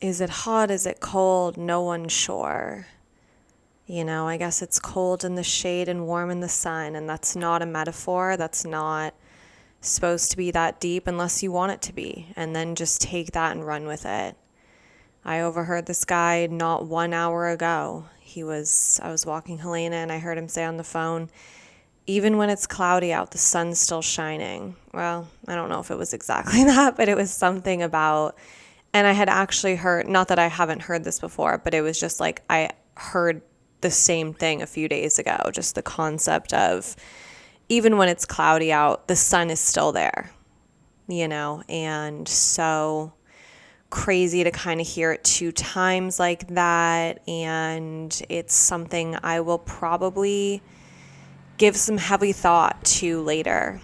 Is it hot? Is it cold? No one's sure. I guess it's cold in the shade and warm in the sun, and that's not a metaphor. That's not supposed to be that deep unless you want it to be, and then just take that and run with it. I overheard this guy not 1 hour ago. I was walking Helena and I heard him say on the phone, even when it's cloudy out, the sun's still shining. Well, I don't know if it was exactly that, but it was something about, and I had actually heard, not that I haven't heard this before, but it was just like I heard the same thing a few days ago, just the concept of even when it's cloudy out, the sun is still there, and so crazy to kind of hear it 2 times like that. And it's something I will probably give some heavy thought to later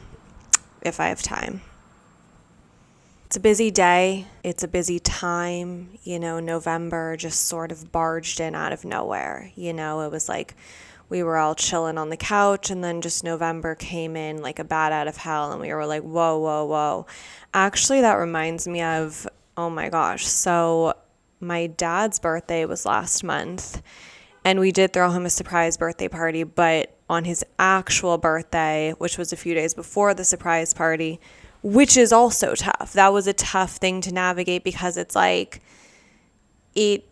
if I have time. It's a busy day. It's a busy time. November just sort of barged in out of nowhere. It was like we were all chilling on the couch, and then just November came in like a bat out of hell, and we were like, whoa, whoa, whoa. Actually, that reminds me of, oh my gosh. So my dad's birthday was last month, and we did throw him a surprise birthday party, but on his actual birthday, which was a few days before the surprise party, which is also tough. That was a tough thing to navigate because it's like, it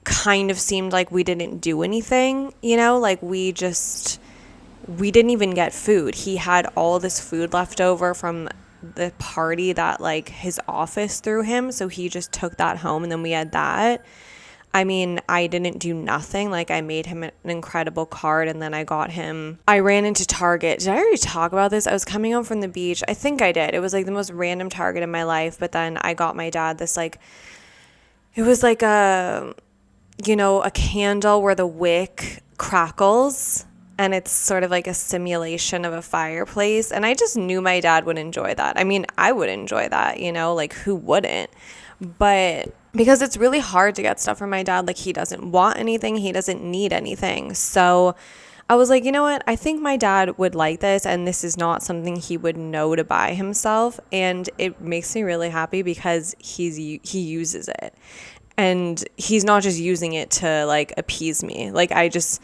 kind of seemed like we didn't do anything, like we didn't even get food. He had all this food left over from the party that like his office threw him. So he just took that home, and then we had that. I mean, I didn't do nothing. Like, I made him an incredible card, and then I ran into Target. Did I already talk about this? I was coming home from the beach. I think I did. It was like the most random Target in my life. But then I got my dad this, like, it was like a candle where the wick crackles, and it's sort of like a simulation of a fireplace. And I just knew my dad would enjoy that. I mean, I would enjoy that, like who wouldn't? But because it's really hard to get stuff from my dad, like he doesn't want anything, he doesn't need anything. So I was like, you know what? I think my dad would like this, and this is not something he would know to buy himself. And it makes me really happy because he uses it. And he's not just using it to like appease me. Like, I just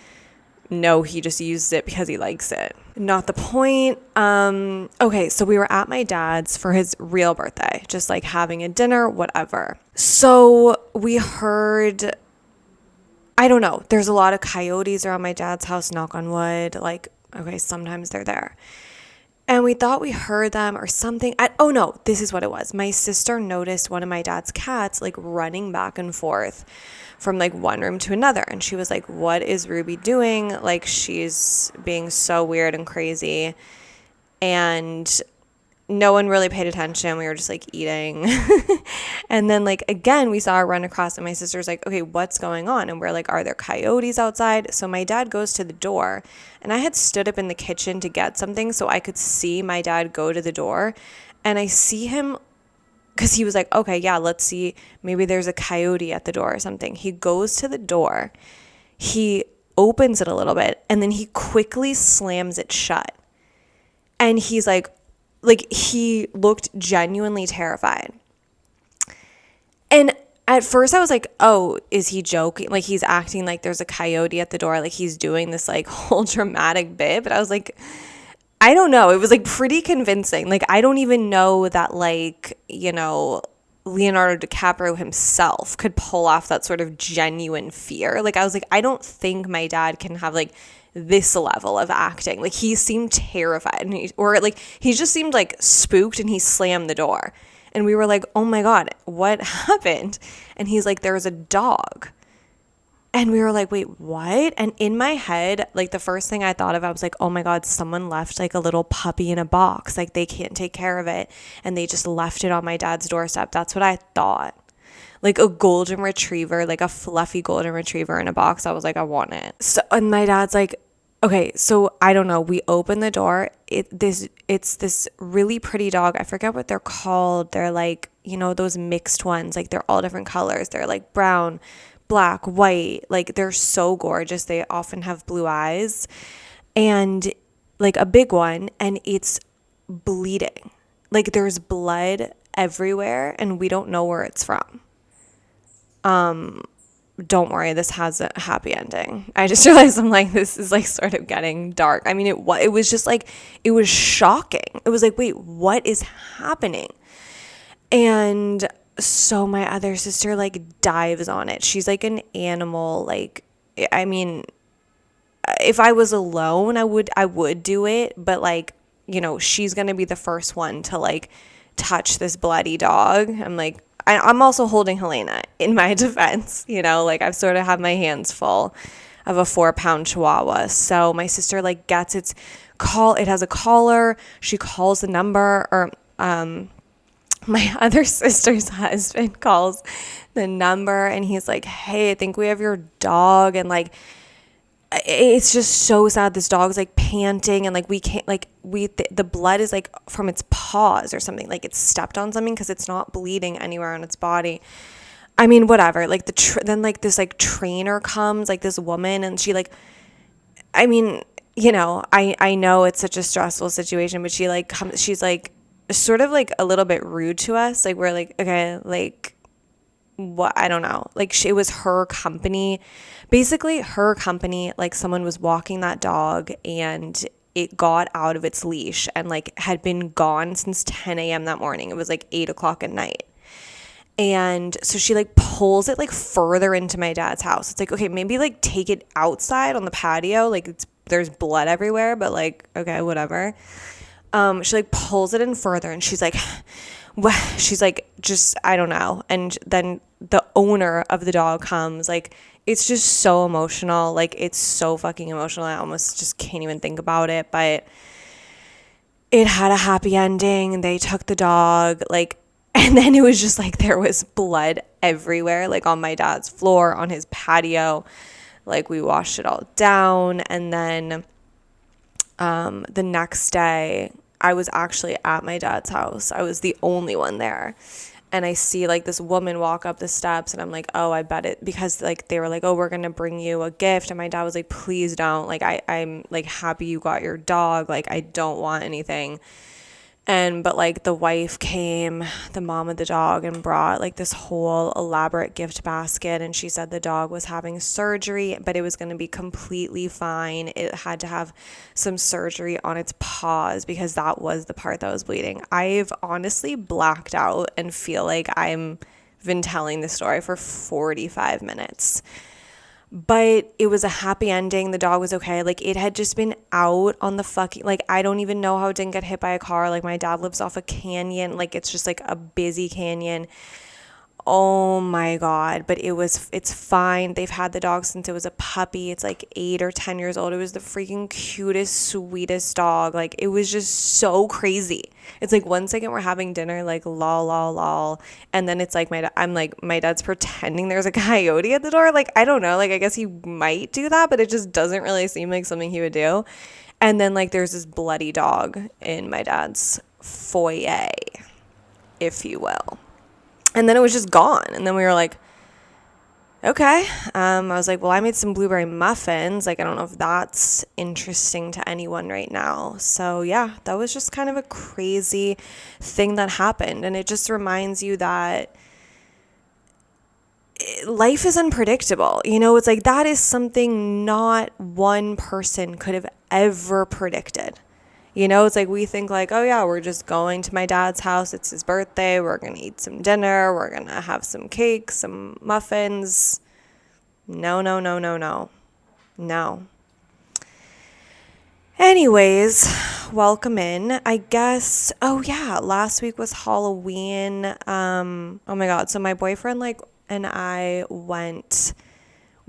know he just uses it because he likes it. Not the point. Okay, so we were at my dad's for his real birthday, just like having a dinner, whatever. So we heard, I don't know, there's a lot of coyotes around my dad's house, knock on wood. Like, okay, sometimes they're there. And we thought we heard them or something. Oh no, this is what it was. My sister noticed one of my dad's cats like running back and forth from like one room to another. And she was like, what is Ruby doing? Like, she's being so weird and crazy. And no one really paid attention. We were just like eating. And then like, again, we saw her run across, and my sister's like, okay, what's going on? And we're like, are there coyotes outside? So my dad goes to the door, and I had stood up in the kitchen to get something so I could see my dad go to the door. And I see him, because he was like, okay, yeah, let's see. Maybe there's a coyote at the door or something. He goes to the door. He opens it a little bit, and then he quickly slams it shut. And he's like he looked genuinely terrified. And at first I was like, oh, is he joking? Like, he's acting like there's a coyote at the door. Like, he's doing this like whole dramatic bit. But I was like, I don't know. It was like pretty convincing. Like, I don't even know that like, Leonardo DiCaprio himself could pull off that sort of genuine fear. Like, I was like, I don't think my dad can have like this level of acting. Like, he seemed terrified, and he just seemed like spooked, and he slammed the door. And we were like, oh my God, what happened? And he's like, there's a dog. And we were like, wait, what? And in my head, like, the first thing I thought of, I was like, oh my God, someone left like a little puppy in a box. Like, they can't take care of it, and they just left it on my dad's doorstep. That's what I thought. Like a golden retriever, like a fluffy golden retriever in a box. I was like, I want it. So, and my dad's like, okay, so I don't know. We open the door. It's this really pretty dog. I forget what they're called. They're like, those mixed ones. Like, they're all different colors. They're like brown, black, white. Like, they're so gorgeous. They often have blue eyes, and like a big one, and it's bleeding. Like, there's blood everywhere, and we don't know where it's from. don't worry, this has a happy ending. I just realized I'm like, this is like sort of getting dark. I mean, it was just like, it was shocking. It was like, wait, what is happening? And so my other sister like dives on it. She's like an animal. Like, I mean, if I was alone, I would do it, but like, you know, she's going to be the first one to like touch this bloody dog. I'm like, I'm also holding Helena in my defense, you know, like I've sort of had my hands full of a 4-pound Chihuahua. So my sister like gets its call. It has a collar. She calls the number, or my other sister's husband calls the number, and he's like, hey, I think we have your dog. And like, it's just so sad. This dog's like panting, and like we can't, like the blood is like from its paws or something, like it's stepped on something, because it's not bleeding anywhere on its body. I mean, whatever. Like then like this like trainer comes, like this woman, and she like, I mean, you know, I know it's such a stressful situation, but she like comes, she's like sort of like a little bit rude to us. Like we're like, okay, like what, I don't know. Like it was her company. Basically her company, like someone was walking that dog and it got out of its leash and like had been gone since 10 a.m. that morning. It was like 8 o'clock at night. And so she like pulls it like further into my dad's house. It's like, okay, maybe like take it outside on the patio. Like there's blood everywhere, but like, okay, whatever. She like pulls it in further, and she's like, she's like, just, I don't know. And then the owner of the dog comes. Like, it's just so emotional. Like, it's so fucking emotional. I almost just can't even think about it. But it had a happy ending. They took the dog, like, and then it was just like there was blood everywhere, like on my dad's floor, on his patio. Like, we washed it all down. And then the next day, I was actually at my dad's house. I was the only one there. And I see like this woman walk up the steps, and I'm like, oh, I bet it, because like they were like, oh, we're going to bring you a gift. And my dad was like, please don't. Like, I'm like happy you got your dog. Like, I don't want anything. But like the wife came, the mom of the dog, and brought like this whole elaborate gift basket. And she said the dog was having surgery, but it was going to be completely fine. It had to have some surgery on its paws because that was the part that was bleeding. I've honestly blacked out and feel like I've been telling the story for 45 minutes. But it was a happy ending. The dog was okay. Like, it had just been out on the fucking, like, I don't even know how it didn't get hit by a car. Like, my dad lives off a canyon. Like, it's just like a busy canyon. Oh my God. But it's fine. They've had the dog since it was a puppy. It's like 8 or 10 years old. It was the freaking cutest, sweetest dog. Like, it was just so crazy. It's like 1 second we're having dinner, like lol, lol, lol. And then it's like I'm like, my dad's pretending there's a coyote at the door. Like, I don't know. Like, I guess he might do that, but it just doesn't really seem like something he would do. And then like there's this bloody dog in my dad's foyer, if you will. And then it was just gone. And then we were like, okay. I was like, well, I made some blueberry muffins. Like, I don't know if that's interesting to anyone right now. So yeah, that was just kind of a crazy thing that happened. And it just reminds you that life is unpredictable. You know, it's like that is something not one person could have ever predicted. You know, it's like we think like, oh yeah, we're just going to my dad's house. It's his birthday. We're going to eat some dinner. We're going to have some cake, some muffins. No. Anyways, welcome in. I guess, oh yeah, last week was Halloween. Oh my God. So my boyfriend and I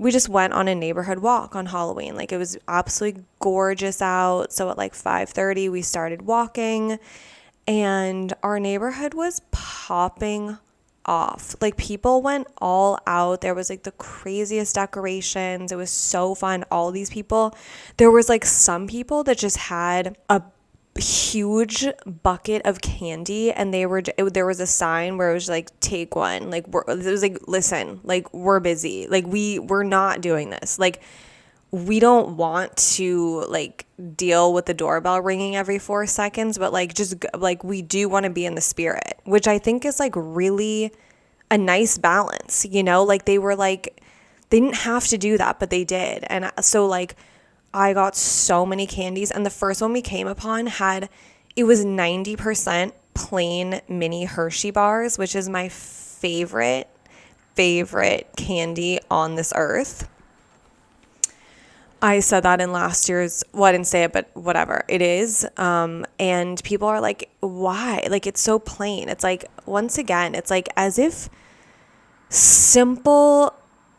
we just went on a neighborhood walk on Halloween. Like, it was absolutely gorgeous out. So at like 5:30, we started walking, and our neighborhood was popping off. Like, people went all out. There was like the craziest decorations. It was so fun. All these people, there was like some people that just had a huge bucket of candy, and there was a sign where it was like, take one. Like, it was like, listen, like, we're busy. Like, we're not doing this. Like, we don't want to like deal with the doorbell ringing every 4 seconds, but like, just like, we do want to be in the spirit, which I think is like really a nice balance, you know? Like they were like, they didn't have to do that, but they did. And so like I got so many candies, and the first one we came upon it was 90% plain mini Hershey bars, which is my favorite candy on this earth. I said that in last year's, well, I didn't say it, but whatever, it is. And people are like, why? Like, it's so plain. It's like, once again, it's like as if simple,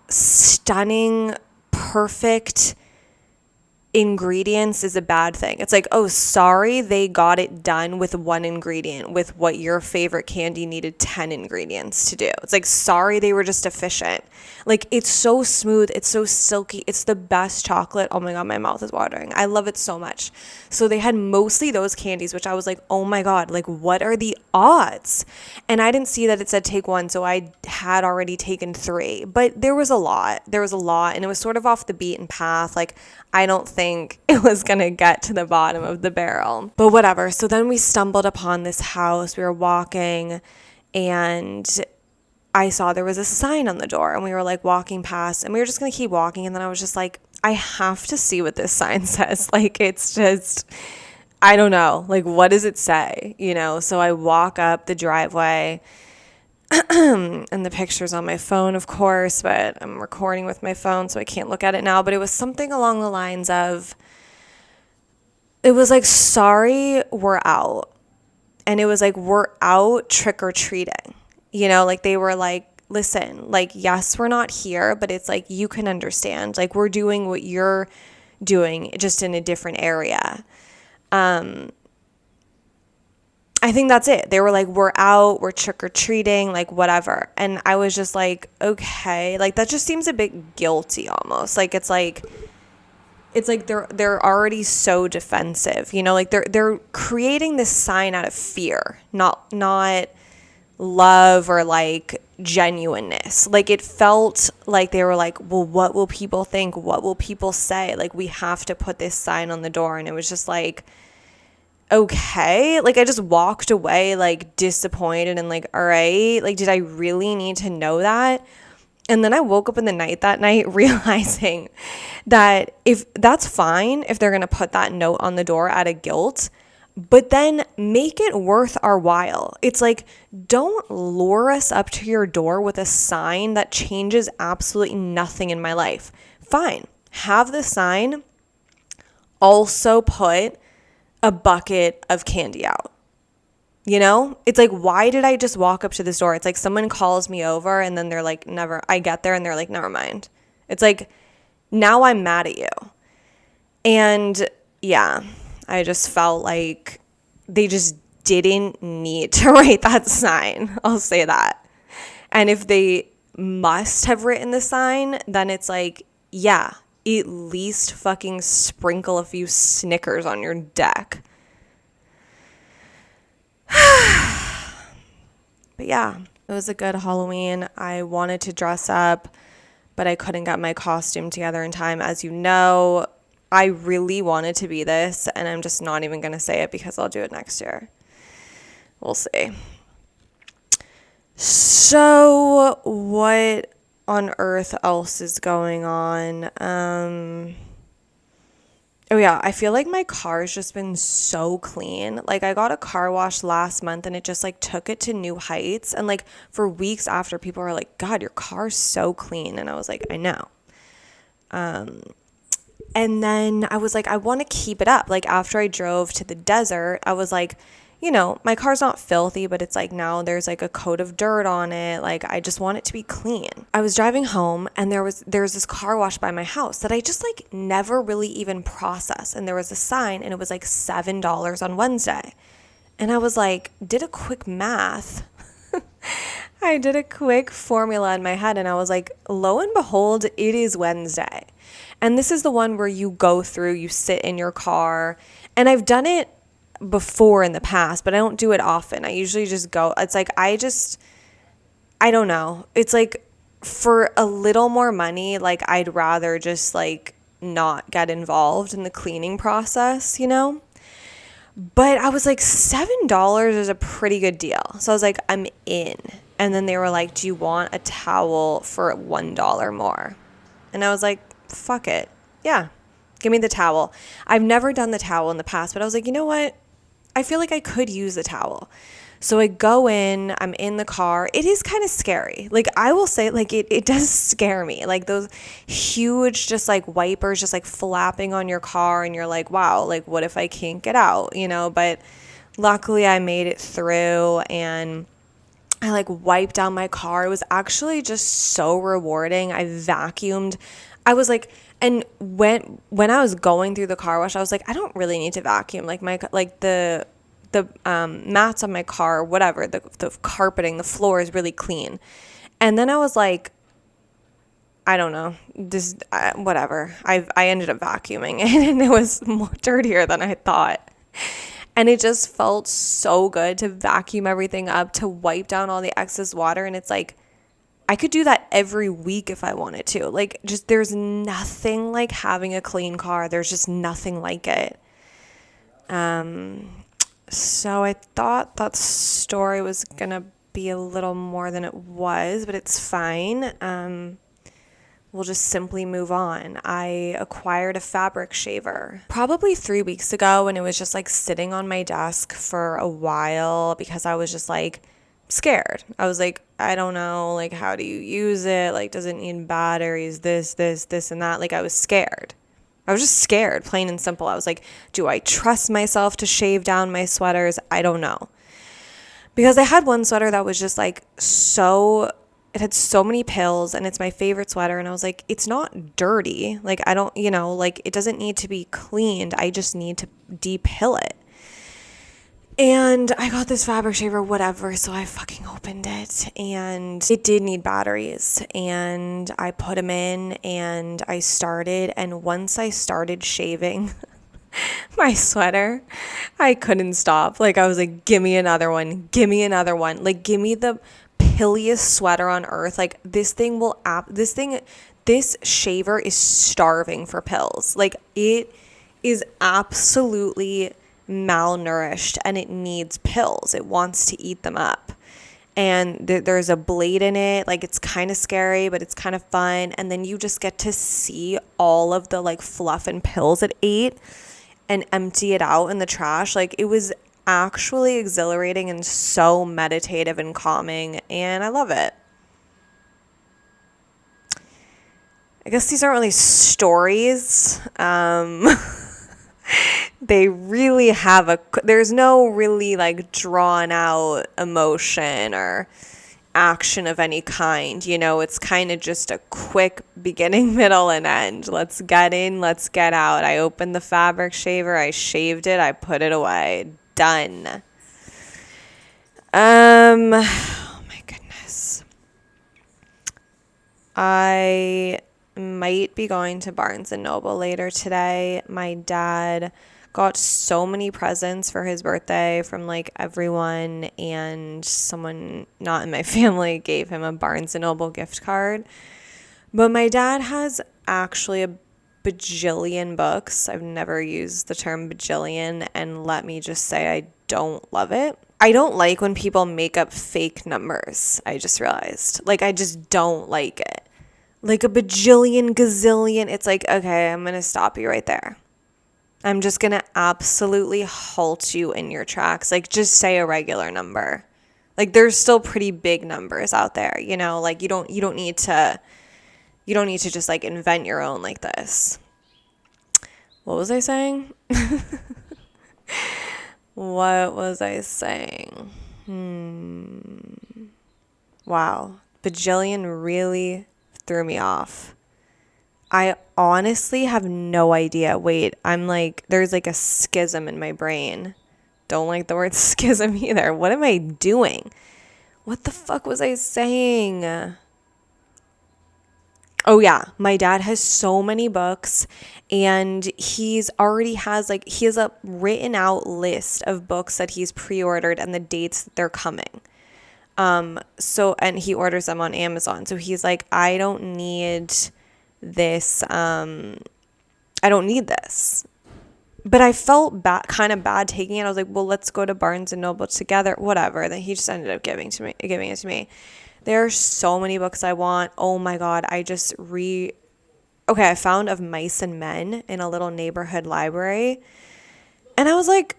stunning, perfect ingredients is a bad thing. It's like, oh, sorry, they got it done with one ingredient, with what your favorite candy needed 10 ingredients to do. It's like, sorry, they were just efficient. Like, it's so smooth, it's so silky, it's the best chocolate. Oh my God, my mouth is watering. I love it so much. So they had mostly those candies, which I was like, oh my God, like, what are the odds? And I didn't see that it said take one, so I had already taken 3, but there was a lot, and it was sort of off the beaten path. Like, I don't think it was going to get to the bottom of the barrel, but whatever. So then we stumbled upon this house. We were walking, and I saw there was a sign on the door, and we were like walking past, and we were just going to keep walking. And then I was just like, I have to see what this sign says. Like, it's just, I don't know. Like, what does it say? You know? So I walk up the driveway, and the picture's on my phone, of course, but I'm recording with my phone, so I can't look at it now. But it was something along the lines of, it was like, sorry, we're out. And it was like, we're out trick-or-treating. You know, like they were like, listen, like, yes, we're not here, but it's like, you can understand. Like, we're doing what you're doing, just in a different area. I think that's it. They were like, we're out, we're trick-or-treating, like, whatever. And I was just like, okay. Like, that just seems a bit guilty almost. Like, it's like they're already so defensive, you know? Like, they're creating this sign out of fear, not love or, like, genuineness. Like, it felt like they were like, well, what will people think? What will people say? Like, we have to put this sign on the door. And it was just like, okay. Like, I just walked away, like, disappointed and like, all right, like, did I really need to know that? And then I woke up in the night that night realizing that if that's fine, if they're going to put that note on the door out of guilt, but then make it worth our while. It's like, don't lure us up to your door with a sign that changes absolutely nothing in my life. Fine. Have the sign. Also put a bucket of candy out. You know, it's like, why did I just walk up to this door? It's like someone calls me over and then they're like, I get there and they're like, never mind. It's like, now I'm mad at you. And yeah, I just felt like they just didn't need to write that sign. I'll say that. And if they must have written the sign, then it's like, yeah, at least fucking sprinkle a few Snickers on your deck. But yeah, it was a good Halloween. I wanted to dress up, but I couldn't get my costume together in time. As you know, I really wanted to be this, and I'm just not even going to say it because I'll do it next year. We'll see. So what on earth else is going on? Oh yeah, I feel like my car's just been so clean. Like, I got a car wash last month and it just like took it to new heights. And like for weeks after, people were like, God, your car's so clean. And I was like, I know. And then I was like, I want to keep it up. Like, after I drove to the desert, I was like, you know, my car's not filthy, but it's like now there's like a coat of dirt on it. Like, I just want it to be clean. I was driving home and there was this car wash by my house that I just like never really even processed. And there was a sign and it was like $7 on Wednesday. And I was like, did a quick math. I did a quick formula in my head and I was like, lo and behold, it is Wednesday. And this is the one where you go through, you sit in your car, and I've done it before in the past, but I don't do it often. I usually just go, it's like, I don't know. It's like, for a little more money, like, I'd rather just like not get involved in the cleaning process, you know? But I was like, $7 is a pretty good deal. So I was like, I'm in. And then they were like, do you want a towel for $1 more? And I was like, fuck it. Yeah, give me the towel. I've never done the towel in the past, but I was like, you know what? I feel like I could use the towel. So I go in, I'm in the car. It is kind of scary. Like, I will say, like, it does scare me. Like, those huge, just like wipers, just like flapping on your car. And you're like, wow, like, what if I can't get out, you know? But luckily I made it through, and I like wiped down my car. It was actually just so rewarding. I vacuumed. I was like, and when I was going through the car wash, I was like, I don't really need to vacuum. Like the mats on my car, whatever, the carpeting, the floor is really clean. And then I was like, I don't know, this whatever. I ended up vacuuming, and it was more dirtier than I thought. And it just felt so good to vacuum everything up, to wipe down all the excess water. And it's like, I could do that every week if I wanted to. Like, just there's nothing like having a clean car. There's just nothing like it. So I thought that story was going to be a little more than it was, but it's fine. We'll just simply move on. I acquired a fabric shaver probably 3 weeks ago, and it was just like sitting on my desk for a while because I was just like scared. I was like, I don't know, like, how do you use it? Like, does it need batteries? This, and that. Like, I was scared. I was just scared, plain and simple. I was like, do I trust myself to shave down my sweaters? I don't know. Because I had one sweater that was just like it had so many pills, and it's my favorite sweater. And I was like, it's not dirty. Like, I don't, like, it doesn't need to be cleaned. I just need to depill it. And I got this fabric shaver, whatever. So I fucking opened it, and it did need batteries, and I put them in, and I started. And once I started shaving my sweater, I couldn't stop. Like, I was like, give me another one. Give me another one. Like, give me the pilliest sweater on earth. Like, this shaver is starving for pills. Like, it is absolutely malnourished, and it needs pills. It wants to eat them up. And there's a blade in it. Like, it's kind of scary, but it's kind of fun. And then you just get to see all of the like fluff and pills it ate and empty it out in the trash. Like, it was actually exhilarating and so meditative and calming, and I love it. I guess these aren't really stories. They really have there's no really like drawn out emotion or action of any kind. It's kind of just a quick beginning, middle, and end. Let's get in, let's get out. I opened the fabric shaver, I shaved it, I put it away. Done. Oh my goodness. I might be going to Barnes & Noble later today. My dad got so many presents for his birthday from like everyone, and someone not in my family gave him a Barnes & Noble gift card. But my dad has actually a bajillion books. I've never used the term bajillion, and let me just say I don't love it. I don't like when people make up fake numbers. I just realized. Like, I just don't like it. Like a bajillion, gazillion. It's like, okay, I'm going to stop you right there. I'm just going to absolutely halt you in your tracks. Like, just say a regular number. Like, there's still pretty big numbers out there, like you don't need to just like invent your own like this. What was I saying? What was I saying? Wow. Bajillion really threw me off. I honestly have no idea. Wait, I'm like, there's like a schism in my brain. Don't like the word schism either. What am I doing? What the fuck was I saying? Oh yeah, my dad has so many books, and he has a written out list of books that he's pre-ordered and the dates that they're coming. And he orders them on Amazon. So he's like, I don't need this. I don't need this. But I felt kind of bad taking it. I was like, well, let's go to Barnes and Noble together, whatever. Then he just ended up giving it to me. There are so many books I want. Oh my God. Okay, I found Of Mice and Men in a little neighborhood library. And I was like,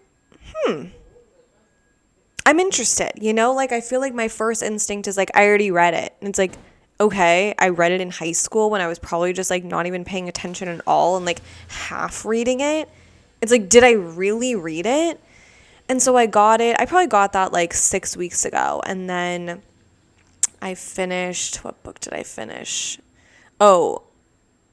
I'm interested, Like, I feel like my first instinct is like, I already read it. And it's like, okay, I read it in high school when I was probably just like not even paying attention at all and like half reading it. It's like, did I really read it? And so I got it. I probably got that like 6 weeks ago. And then I finished, what book did I finish? Oh,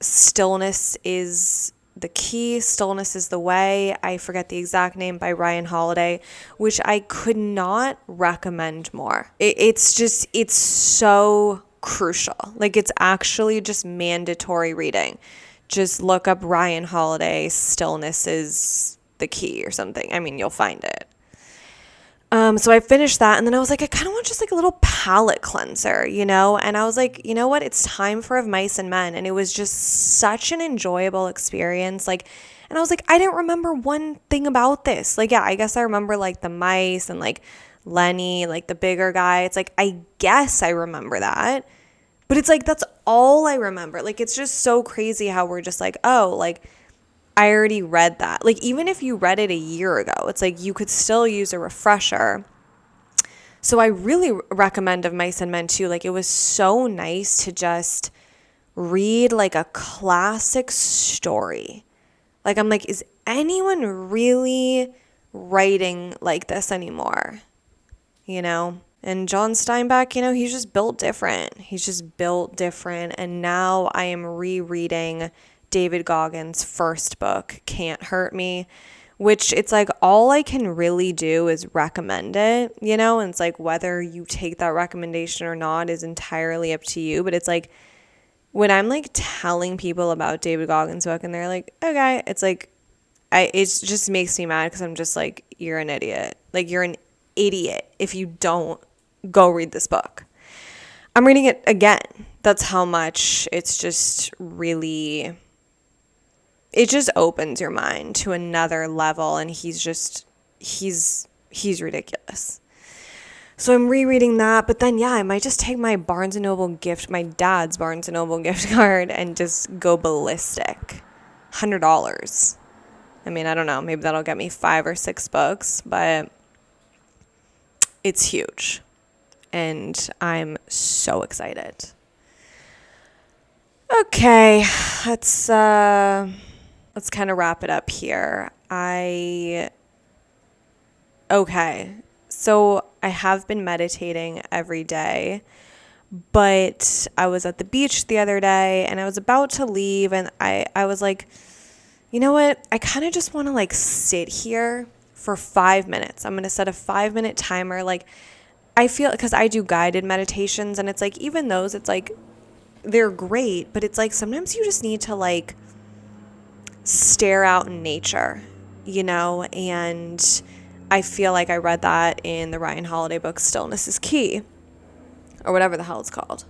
Stillness is the Key, Stillness is the Way. I forget the exact name, by Ryan Holiday, which I could not recommend more. It's so crucial. Like, it's actually just mandatory reading. Just look up Ryan Holiday, Stillness is the Key or something. I mean, you'll find it. So I finished that, and then I was like, I kind of want just like a little palate cleanser, And I was like, you know what? It's time for Of Mice and Men. And it was just such an enjoyable experience. Like, and I was like, I didn't remember one thing about this. Like, yeah, I guess I remember like the mice and like Lenny, like the bigger guy. It's like, I guess I remember that. But it's like, that's all I remember. Like, it's just so crazy how we're just like, oh, like, I already read that. Like, even if you read it a year ago, it's like you could still use a refresher. So I really recommend Of Mice and Men too. Like, it was so nice to just read like a classic story. Like, I'm like, is anyone really writing like this anymore? And John Steinbeck, he's just built different. He's just built different. And now I am rereading David Goggins' first book, Can't Hurt Me, which it's like all I can really do is recommend it, and it's like whether you take that recommendation or not is entirely up to you. But it's like when I'm like telling people about David Goggins' book and they're like, okay, it's like, it just makes me mad because I'm just like, you're an idiot. Like, you're an idiot if you don't go read this book. I'm reading it again. That's how much it's just really... It just opens your mind to another level, and he's ridiculous. So I'm rereading that, but then, yeah, I might just take my my dad's Barnes & Noble gift card and just go ballistic. $100. I mean, I don't know, maybe that'll get me 5 or 6 books, but it's huge, and I'm so excited. Okay, let's kind of wrap it up here. So I have been meditating every day, but I was at the beach the other day and I was about to leave, and I was like, you know what? I kind of just want to like sit here for 5 minutes. I'm going to set a 5-minute timer. Like, I feel, because I do guided meditations, and it's like, even those, it's like, they're great, but it's like sometimes you just need to like stare out in nature, and I feel like I read that in the Ryan Holiday book, Stillness is Key, or whatever the hell it's called.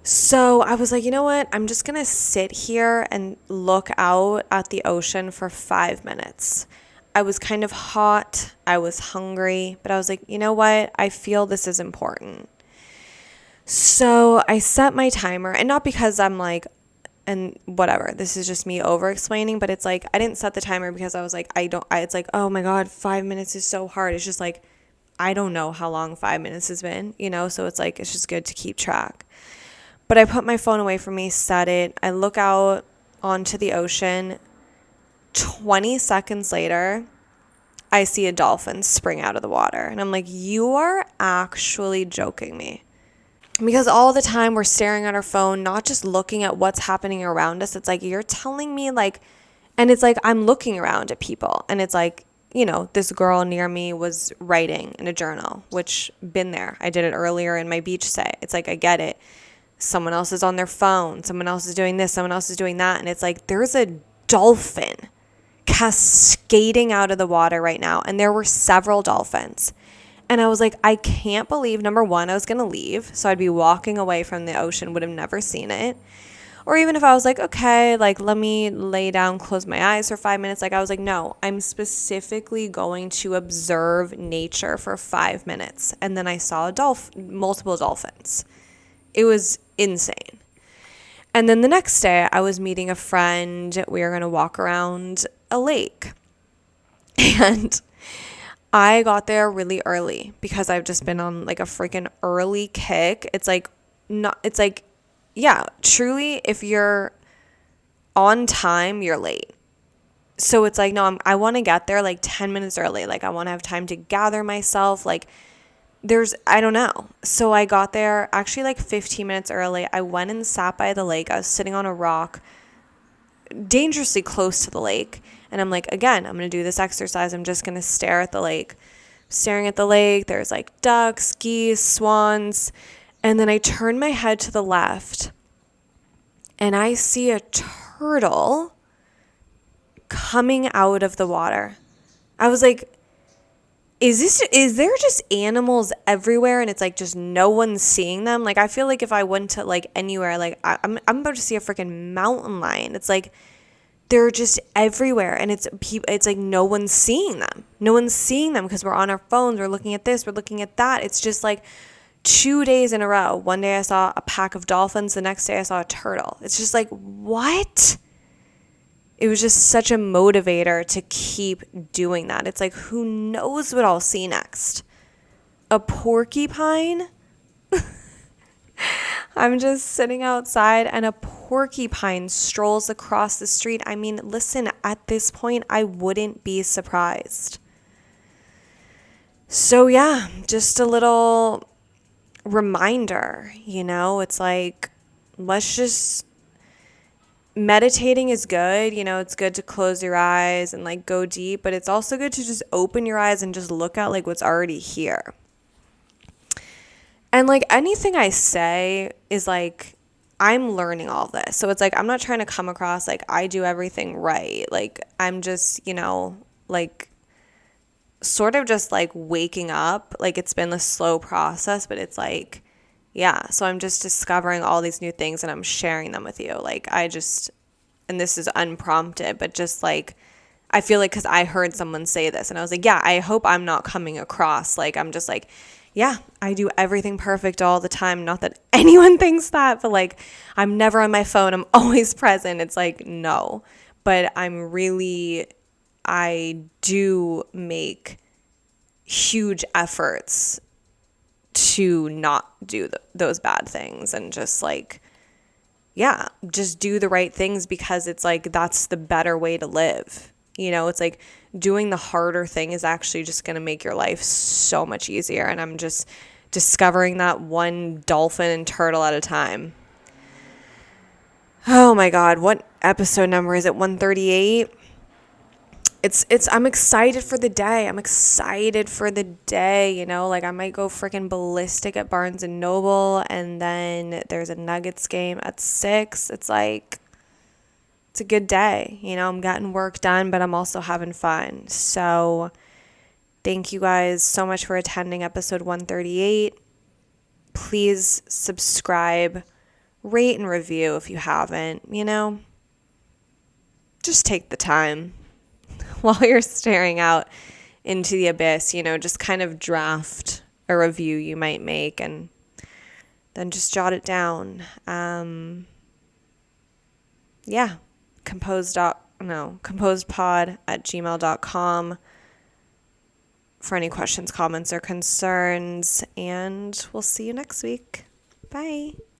So I was like, you know what? I'm just going to sit here and look out at the ocean for 5 minutes. I was kind of hot. I was hungry, but I was like, you know what? I feel this is important. So I set my timer, and not because I'm like, and whatever, this is just me over explaining, but it's like, I didn't set the timer because I was like, it's like, oh my God, 5 minutes is so hard. It's just like, I don't know how long 5 minutes has been, so it's like, it's just good to keep track. But I put my phone away from me, set it. I look out onto the ocean. 20 seconds later, I see a dolphin spring out of the water. And I'm like, you are actually joking me. Because all the time we're staring at our phone, not just looking at what's happening around us. It's like, you're telling me like, and it's like, I'm looking around at people, and it's like, this girl near me was writing in a journal, which been there. I did it earlier in my beach stay. It's like, I get it. Someone else is on their phone. Someone else is doing this. Someone else is doing that. And it's like, there's a dolphin cascading out of the water right now. And there were several dolphins. And I was like, I can't believe, number one, I was going to leave. So I'd be walking away from the ocean, would have never seen it. Or even if I was like, okay, like let me lay down, close my eyes for 5 minutes. Like I was like, no, I'm specifically going to observe nature for 5 minutes. And then I saw multiple dolphins. It was insane. And then the next day I was meeting a friend. We were going to walk around a lake. And I got there really early because I've just been on like a freaking early kick. Yeah, truly, if you're on time, you're late. So it's like, no, I want to get there like 10 minutes early. Like I want to have time to gather myself. Like I don't know. So I got there actually like 15 minutes early. I went and sat by the lake. I was sitting on a rock dangerously close to the lake. And I'm like, again, I'm going to do this exercise. I'm just going to stare at the lake. Staring at the lake, there's like ducks, geese, swans. And then I turn my head to the left and I see a turtle coming out of the water. I was like, is there just animals everywhere and it's like just no one's seeing them? Like I feel like if I went to like anywhere, like I'm about to see a freaking mountain lion. It's like they're just everywhere and it's like no one's seeing them. No one's seeing them because we're on our phones, we're looking at this, we're looking at that. It's just like 2 days in a row. One day I saw a pack of dolphins, the next day I saw a turtle. It's just like, what? It was just such a motivator to keep doing that. It's like, who knows what I'll see next? A porcupine? I'm just sitting outside and a porcupine strolls across the street. I mean, listen, at this point, I wouldn't be surprised. So yeah, just a little reminder, it's like, meditating is good. It's good to close your eyes and like go deep, but it's also good to just open your eyes and just look at like what's already here. And like anything I say is like, I'm learning all this. So it's like, I'm not trying to come across like I do everything right. Like I'm just, like sort of just like waking up. Like it's been a slow process, but it's like, yeah. So I'm just discovering all these new things and I'm sharing them with you. Like and this is unprompted, but just like, I feel like because I heard someone say this and I was like, yeah, I hope I'm not coming across like I'm just like, yeah, I do everything perfect all the time. Not that anyone thinks that, but like I'm never on my phone. I'm always present. It's like, no, but I do make huge efforts to not do those bad things and just like, yeah, just do the right things because it's like, that's the better way to live. It's like doing the harder thing is actually just going to make your life so much easier. And I'm just discovering that one dolphin and turtle at a time. Oh my God. What episode number is it? 138? I'm excited for the day. Like I might go freaking ballistic at Barnes and Noble. And then there's a Nuggets game at 6. It's like, it's a good day. I'm getting work done, but I'm also having fun. So thank you guys so much for attending episode 138. Please subscribe, rate and review if you haven't, just take the time while you're staring out into the abyss, just kind of draft a review you might make and then just jot it down. Yeah. composedpod@gmail.com for any questions, comments, or concerns, and we'll see you next week. Bye.